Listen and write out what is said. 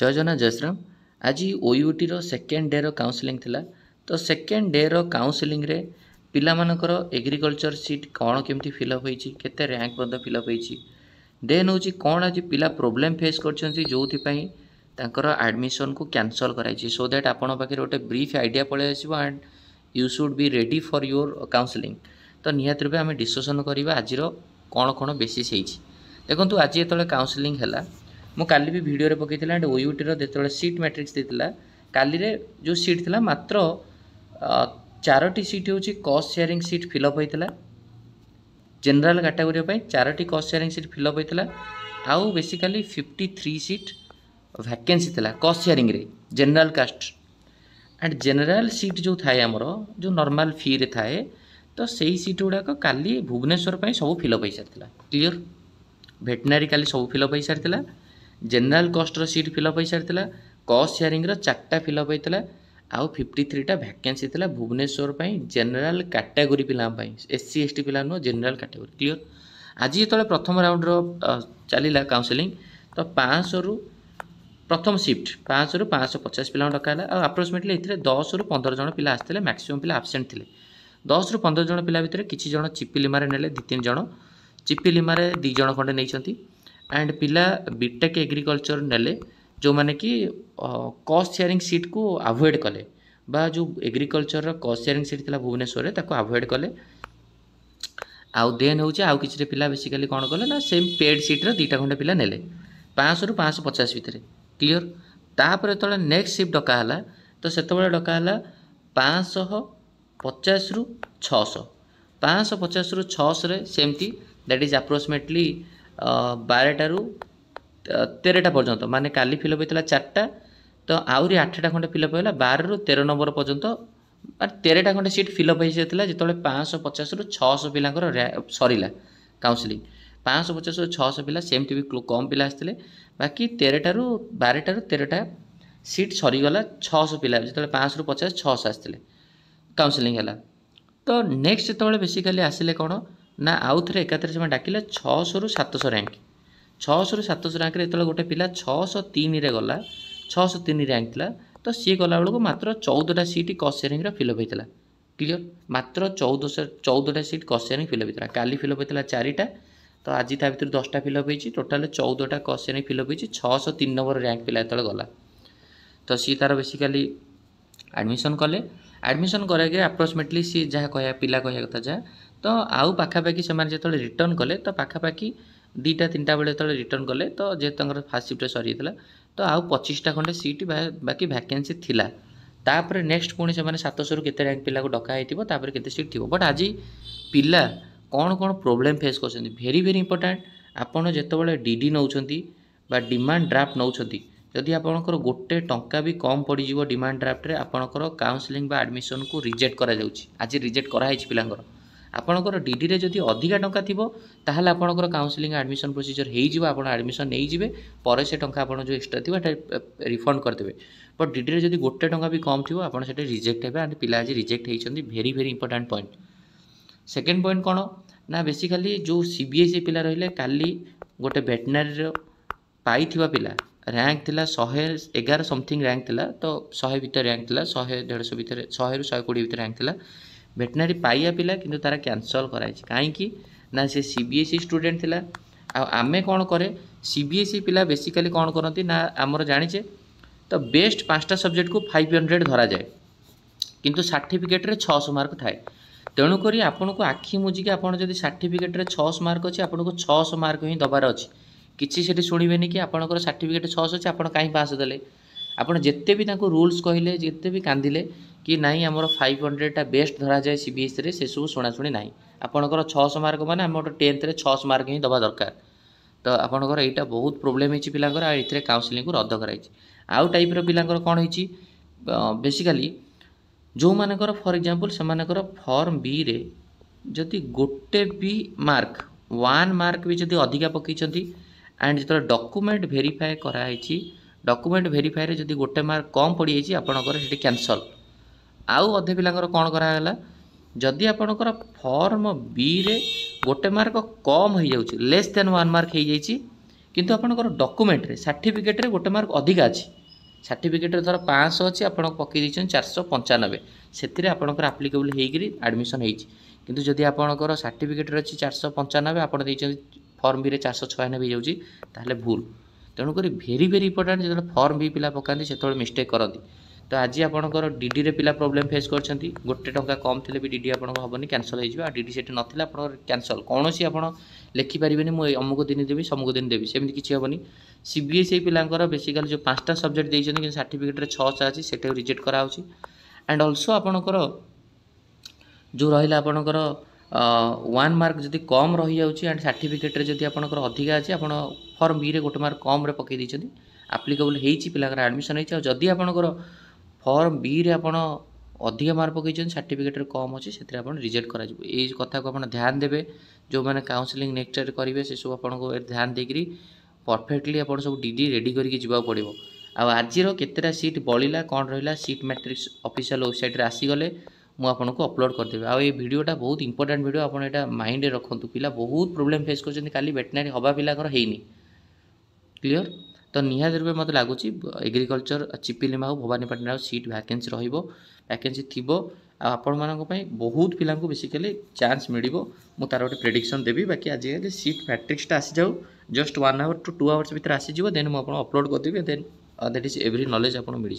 जय जगन्नाथ जय श्रीराम। आज ओयूटी सेकेंड डे रो काउंसलिंग थिला। तो सेकेंड डे रो काउंसलिंग रे पिला मानकर एग्रीकल्चर सीट कौन केमती फिलअप होईची, केते रैंक पद फिलअप होईची, देन होची कौन आज पिला प्रॉब्लम फेस करछंती जोथि पई तांकर एडमिशन को कैंसल कराइची, सो दैट आपण पाखे गोटे ब्रीफ आइडिया पळे आसीबो and you should be ready for your counselling. तो निहात रूपे आम डिस्कसन करवा आज कौन कौन बेसिस होईची। देखंतु आज जेतले काउंसलिंग हैला मु काली भी वीडियो रे पकेइतिला एंड ओयूटी रो जेतले सीट मैट्रिक्स देतिला काली रे जो सीट थिला मात्र 4टी सीट होची कॉस्ट शेयरिंग सीट फिलअप होइतिला। जनरल कैटेगरी पे 4टी कॉस्ट शेयरिंग सीट फिलअप होइतिला। आउ बेसिकली 53 सीट वैकेंसी थिला कॉस्ट शेयरिंग रे general caste and general seat जो थाए हमर जो नॉर्मल फी रे थाए तो सही सीट गुड़ाक काली भुवनेश्वर पे सब फिलअप हो सारी। क्लियर, वेटनरी काली सब फिलअप हो सारी, जनरल कॉस्ट रो सीट फिलअप हो सारी, कॉस्ट शेयरिंग रो 4टा फिलअप होता, आउ 53टा वैकेंसी थिला भुवनेश्वर पे जनरल कैटेगरी पिला एससी एसटी पिला नो जनरल कैटेगरी। क्लियर, आज जो प्रथम राउंड रो चलीला काउंसलिंग तो 500 रु प्रथम शिफ्ट 500 रु 550 पिला डकाला। अप्रोक्सीमेटली ए 10 रु 15 जन पिला आसते, मैक्सिमम पिला आबसेंट थे। 10 रु 15 जन पिला भितर किछि जन चिपिलिमारे नेले 2-3 जन, चिपिलिमारे 2 जन खंडे नहीं एंड पिला बीटेक एग्रीकल्चर नेले जो माने कि कॉस्ट शेयरिंग सीट को अवॉइड कले बा जो एग्रीकल्चर कॉस्ट शेयरिंग सीट थिला भुवनेश्वर रे ताको अवॉइड कले। आउ देन होचे आउ किछि पिला बेसिकली कोन कले ना सेम पेड सीट रे 2टा खंडे पिला नेले 500 रु 550 भितर। क्लियर, तापर तळे नेक्स्ट शिफ्ट डका हला तो सेतबेले डका हला 550 रु 600, 550 रु 600 रे सेमती दैट इज अप्रोक्सीमेटली 12टा रु 13टा पर्यंत माने काली फिलअप होता 4टा तो आउरी 8टा खंडे फिलअप होला 12 रु 13 नंबर पर्यंत 13टा खंडे सीट फिलअप होता जो 550 रु 600 पिलांकर सरीला काउंसलिंग। 550 रु 600 पिला सेमती भी कम पिला आसते, बाकी 12टा रु 13टा सीट सरीगला 600 पिला जो 500 रु 50 600 आसते काउंसलिंग है। तो नेक्स्ट जो बेसिकली आसिले कौन ना आउ थे एकाथरे से डाकिले 600 रु 700 रैंक, 600 रु 700 रैंक रे जो गोटे पिला 603 रे गला 603 रैंक थिला तो सी गला बेलू मात्र 14टा सीट कॉस्ट शेयरिंग रे फिलअप होता। क्लियर, मात्र 14टा सीट कॉस्ट शेयरिंग फिलअप होता, काली फिलअप होता 4टा तो आज ता भर 10टा फिलअप होती, टोटाल 14टा कॉस्ट शेयरिंग फिलअप होती। 603 नंबर रैंक पिला जो गला तो सी तार बेसिकली एडमिशन कले, एडमिशन कराइए अप्रोक्सीमेटली सी जहाँ कह पिला कह कथा जहाँ तो आउ पाखापाखि से जो रिटर्न कले तो पाखापाखि 2टा-3टा बेले जो रिटर्न कले तो जेहतु फास्ट शिफ्ट सरी तो आउ 25टा खंडे सीट बाकी वैकेंसी थिला। तापर नेक्स्ट पुणी से 700 रु केते रैंक पिला को डका होता केते सीट थी। बट आज पिला कौन कौन प्रोब्लेम फेस कर भेरी भेरी इंपोर्टेंट। आपड़ जिते डीडी नौ डिमांड ड्राफ्ट नौ जदि आपंकर गोटे टंका भी कम पड़ जाव डिमांड ड्राफ्ट रे आपंकर काउंसलिंग बा एडमिशन को रिजेक्ट करा जाउची। आज रिजेक्ट कराई पिलांकर आपंकर डीडी रे जदि अधिका टंका थिबो ताहले आपंकर काउंसलिंग एडमिशन प्रोसीजर हेई जिवो, आपण एडमिशन नहीं जिवे पर से टंका आपण जो एक्स्ट्रा थिबो रिफंड कर देबे। बट डीडी रे जदि गोटे टंका भी कम थिबो आपण सेटे रिजेक्ट हेबे एंड पिला आज रिजेक्ट हेइचंदी। भेरी भेरी इंपोर्टेंट पॉइंट। सेकंड पॉइंट कोन ना बेसिकली जो सीबीएसई पिला रहिले काली गोटे वेटनरी रो पाइथिबा पिला रैंक थिला 111 समथिंग रैंक थिला तो 100 भीतर रैंक थिला 100-150 भीतर 100 रु 120 भीतर रैंक थिला। वेटनरी पाइया पिला किंतु तारा कैंसल कराइछि काईकि ना से सीबीएसई स्टूडेंट थिला। आमे कोन करे सीबीएसई पिला बेसिकली कोन करंती ना हमर जानिचे तो बेस्ट 5टा सब्जेक्ट को 500 धरा जाए किंतु सर्टिफिकेट रे 600 मार्क थाए। तेणु करी आपन को आखि मुझी के आपन जदि सर्टिफिकेट रे 600 मार्क अछि आपन को 600 मार्क ही दबार अछि। किसी से शुणवेनि कि आपंकर सर्टिफिकेट 600 अच्छे आप कहीं पास देले आपड़ जिते भी रूल्स कहले जिते भी कांदिले कि नाई आमर 500टा बेस्ट धरा जाए सीबीएसई रे से सब शुणाशुणी ना आपंकर 600 मार्क माने आम 10th रे 600 मार्क ही दबा दरकार। तो आपंकर यहाँ बहुत प्रोब्लेम होती पिलांकर ये काउंसलिंग को रद्द कराई। आउ टाइप पिलांकर कौन होती बेसिकली जो मानकर फॉर एग्जांपल से मानकर फॉर्म बी रे जदि गोटे भी मार्क 1 मार्क भी जदि अधिका पकईचंती एंड जो डॉक्यूमेंट वेरीफाई कराई डॉक्यूमेंट वेरीफाई रे जदि गोटे मार्क कम पड़ जाइए आपंकर से कैंसल। आउ अधे पिलांकर कौन कराला जदि आपंकर फॉर्म बी रे गोटे मार्क कम हो जाउची लेस देन 1 मार्क हो जाइए किंतु आपणकर डॉक्यूमेंट रे सर्टिफिकेट रे गोटे मार्क अधिका अछि सर्टिफिकेट रे धर 500 अछि आपण पकई दिछन 495 सेतिरे आपणकर एप्लीकेबल हेगिरी एडमिशन हेछि किंतु जदि आपणकर सर्टिफिकेट रे अछि 495 आपण देछन फॉर्म बी रे 496 जाउछि ताहले भूल तेणुक भेरी भेरी इंपोर्टेंट जो फॉर्म भी पिला पकाती से मिस्टेक करती तो आज आपंकर डीडी रे पिला प्रॉब्लम फेस कर गोटे टंका कम थे भी डीडी आप हेनी कैंसल हो डीडी से नाला आप कैंसल कौन सी आप लिखिपारे मुझे अमुक दिन देवी समुक दिन देवी सेमती किसी हेनी सीबीएसई पिलांकर बेसिकली जो 5टा सब्जेक्ट देते कि सर्टिफिकेट रे 6टा अच्छी से रिजेक्ट कराऊँगी एंड ऑल्सो आपणकर जो रहा आपणकर 1 मार्क जदि कम रही जाऊँगी एंड सर्टिफिकेट रे जदि आपणकर अधिका अच्छी आप फॉर्म बी रे गोटे मार्क कम रे पकई देते आप्लिकेबल होती पिलांकर एडमिशन होती जदि आपणकर फॉर्म बी रे आपण अधिक मार्क पकई सर्टिफिकेट रे कम अच्छी से रिजेक्ट करा ये कथा को आप ध्यान देवे जो मैंने काउंसलिंग नेक्स्ट ईयर करेंगे से सब आपको ध्यान देकरी परफेक्टली आप सब डीडी रेडी करके जावाक पड़ो आज केतेटा सीट बलिला कौन रहा सीट मैट्रिक्स ऑफिशियल वेबसाइट रे आसीगले मु आपको अपलोड करदेवी आ ये वीडियोटा बहुत इंपोर्टेंट वीडियो आप माइंड रखु पिला बहुत प्रोब्लेम फेस कर खाली वेटनरी हवा पिलाकर हैनी क्लियर तो निहाती रूपे मत लगुच एग्रीकल्चर चिपिलिमा हो भवानीपाटना सीट वैकेंसी वैकेंसी थी आपण मानक बहुत पिला बेसिकली चांस मिल तार गोटे प्रेडिक्शन देवी बाकी आज सीट मैट्रिक्सटा आसी जाऊ जस्ट 1 आवर टू 2 आवर्स भितर आसीज देन मुझे अपलोड करदेवी then that is every knowledge आपको मिल